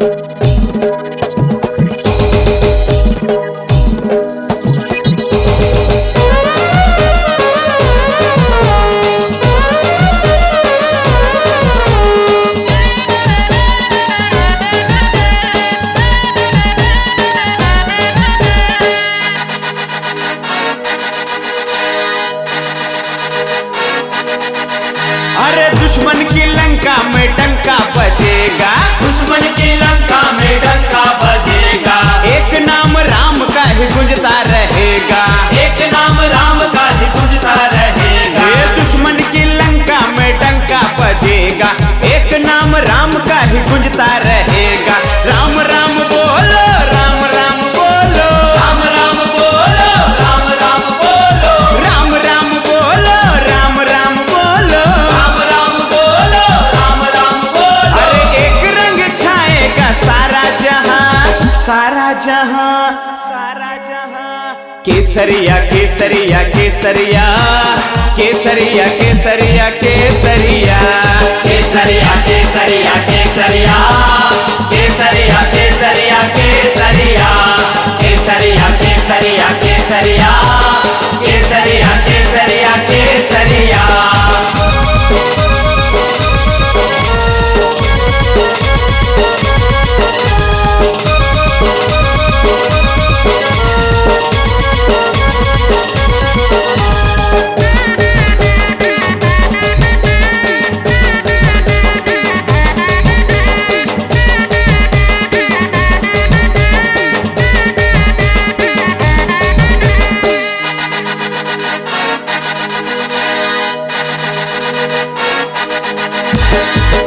अरे दुश्मन की लंका में डंका बजेगा, दुश्मन की लंका में डंका बजेगा। एक नाम राम का ही गूंजता रहेगा, एक नाम राम का ही गूंजता रहेगा। ये दुश्मन की लंका में डंका बजेगा, एक नाम राम का ही गूंजता रहेगा। राम राम बोलो, राम राम बोलो, राम राम बोलो, राम राम बोलो, राम राम बोलो, राम राम बोलो, राम राम बोलो, राम राम बोलो। अरे एक रंग छाएगा सारा जहां, सारा जहां, सारा जहां। केसरिया केसरिया केसरिया, केसरिया केसरिया केसरिया, केसरिया केसरिया केसरिया, केसरिया केसरिया केसरिया, केसरिया केसरिया केसरिया, केसरिया केसरिया केसरिया।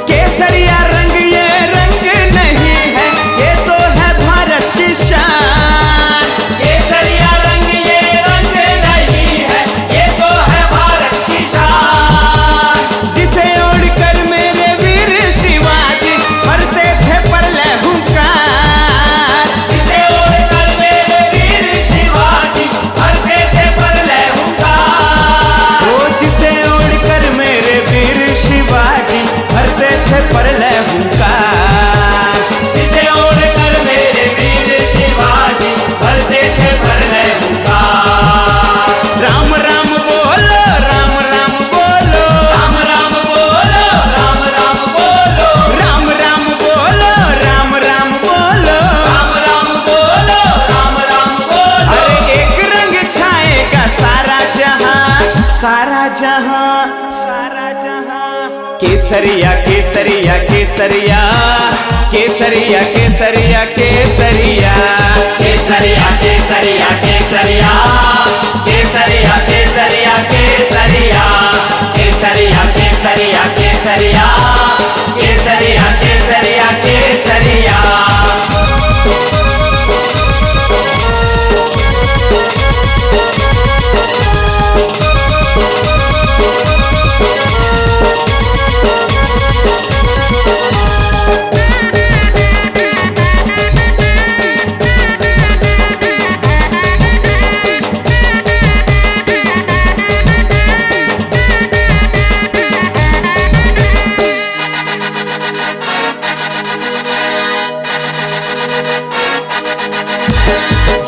केसरिया रंग ये रंग नहीं है, ये तो है भारत की शान। केसरिया रंग ये रंग नहीं है, ये तो है भारत की शान। जिसे ओढ़कर मेरे वीर शिवाजी भरते थे प्रलय हुंकार, जिसे ओढ़कर मेरे वीर शिवाजी भरते थे प्रलय हुंकार। ओ जिसे ओढ़कर मेरे वीर शिवाजी भरते थे प्रलय हुंकार। जिसे ओढ़कर मेरे वीर शिवाजी भरते थे प्रलय हुंकार। राम राम बोलो, राम राम बोलो, राम राम बोलो, राम राम बोलो, राम राम बोलो, राम राम बोलो, राम राम बोलो, राम राम बोलो। अरे एक रंग छाएगा सारा जहां, सारा जहां, सारा जहां। केसरिया केसरिया केसरिया, केसरिया केसरिया केसरिया, केसरिया केसरिया केसरिया, केसरिया केसरिया केसरिया, केसरिया केसरिया केसरिया, केसरिया केसरिया केसरिया।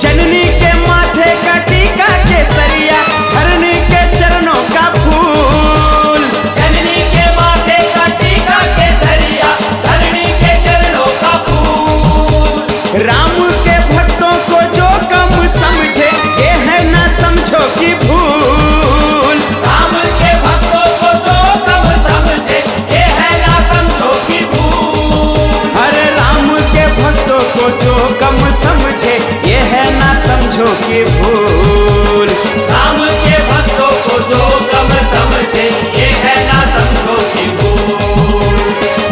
जननी के माथे का टीका केसरिया, धरनी के चरणों का फूल। जननी के माथे का टीका केसरिया, धरणी के चरणों का फूल। राम के भक्तों को जो कम समझे, ये है ना समझो की भूल। राम के भक्तों को जो कम समझे, ये है ना समझो की भूल। अरे राम के भक्तों को जो कम समझे, ये है ना समझो की भूल। राम के भक्तों को जो कम समझे, ये है ना समझो की भूल।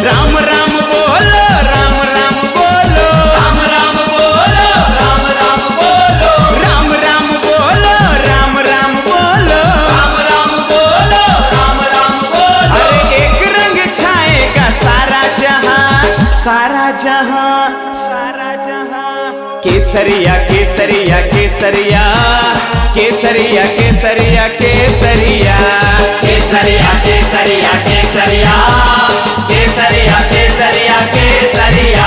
राम राम बोलो, राम राम बोलो, राम राम बोलो, राम राम बोलो, राम राम बोलो, राम राम बोलो, राम राम बोलो, राम राम बोलो। अरे एक रंग छाएगा सारा जहां, सारा जहां, सारा जहां। केसरिया केसरिया केसरिया, केसरिया केसरिया केसरिया, केसरिया केसरिया केसरिया, केसरिया केसरिया केसरिया,